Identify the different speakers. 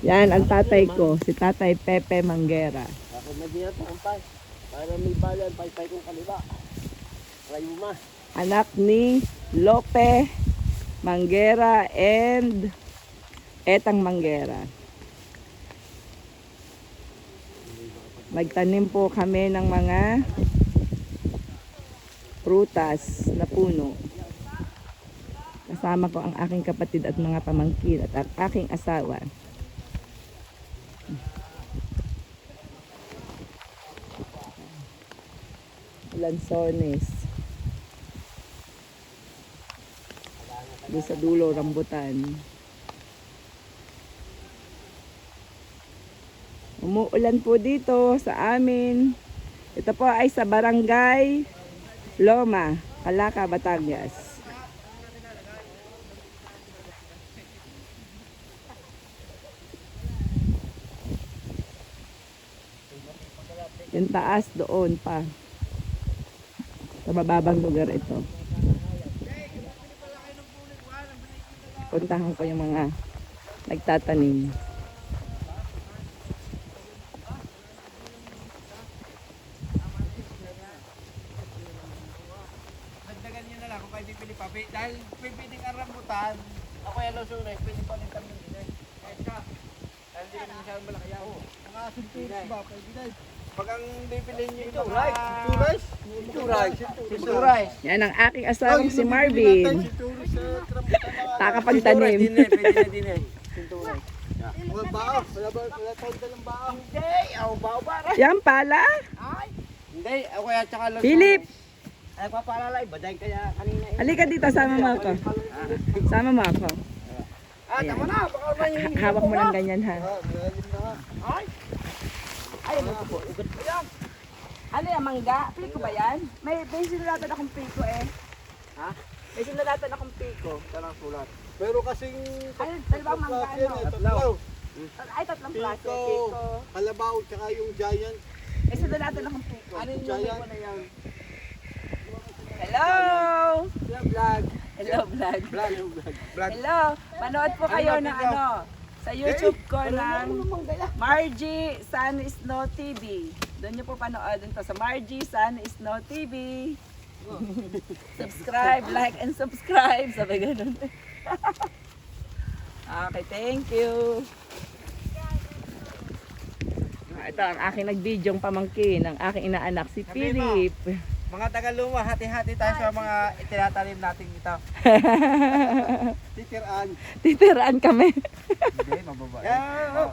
Speaker 1: Yan ang tatay ko, si Tatay Pepe Manguera.
Speaker 2: Ako na din ito, ampay. Para may balan, pay-pay kong kaliba. Rayuma.
Speaker 1: Anak ni Lope Manguera and Etang Manguera. Magtanim po kami ng mga prutas na puno. Kasama ko ang aking kapatid at mga pamangkin at ang aking asawa. Lansones. Doon sa dulo, rambutan. Umuulan po dito sa amin. Ito po ay sa Barangay Loma, Calaca, Batangas. Yung taas doon pa. Sa mababang lugar ito. Puntahan ko yung mga nagtatanim.
Speaker 2: Dagdagan nyo na lang kung kayo pipili pa. Dahil pipiling ang rambutan, ako yung lusunin, pili pa rin kami din eh. Kahit ka. Dahil hindi kami masyadong malaki yaho. Mga asunturis ba? Pag ang bibili nyo yung mga... Turais.
Speaker 1: Yan ang aking asawang si Marvin. Takapagtanim.
Speaker 2: Pwede na din eh. Turais. Mga bao. Wala tayong dalang bao. Hindi. Ako bao ba?
Speaker 1: Yan pala.
Speaker 2: Ay. Hindi. Ako yan tsaka lusunin.
Speaker 1: Philip,
Speaker 2: Ay, papalalay. Baday kaya kanina eh.
Speaker 1: halika dito, sama mo ako. Sama mo ako.
Speaker 2: Ah, tama na. Baka naman yung...
Speaker 1: Hawak mo lang ganyan ha.
Speaker 2: Ay. Ay, ano po? Ugat mo yan.
Speaker 1: Ano yung mangga? Piko ba yan? May sinulatan akong piko eh.
Speaker 2: Ha?
Speaker 1: May sinulatan akong piko.
Speaker 2: Tanang sulat.
Speaker 3: Pero kasing
Speaker 1: Ay, dalawang mangga ano?
Speaker 3: tatlo.
Speaker 1: Ay, tatlong klase.
Speaker 3: Piko,
Speaker 1: Piko.
Speaker 3: kalabaw, tsaka yung giant.
Speaker 1: May sinulatan akong piko.
Speaker 2: Ano yung
Speaker 3: Giant.
Speaker 2: ko na yan?
Speaker 1: Hello!
Speaker 2: Vlog.
Speaker 1: Hello, vlog.
Speaker 2: Vlog.
Speaker 1: Hello! Manood po kayo ng ano, sa YouTube ko ng Margie Sun Snow TV. Doon nyo po panoodin to sa Margie Sun Snow TV. Subscribe, like, and subscribe. Sabi ganun. Okay, thank you. Ito ang aking nag-videong pamangkin, ang aking inaanak si Philip.
Speaker 2: Mga Tagaluma, hati-hati tayo sa mga itinatanim natin ito.
Speaker 3: Titiraan.
Speaker 1: Titiraan kami.
Speaker 2: Hindi, mababa.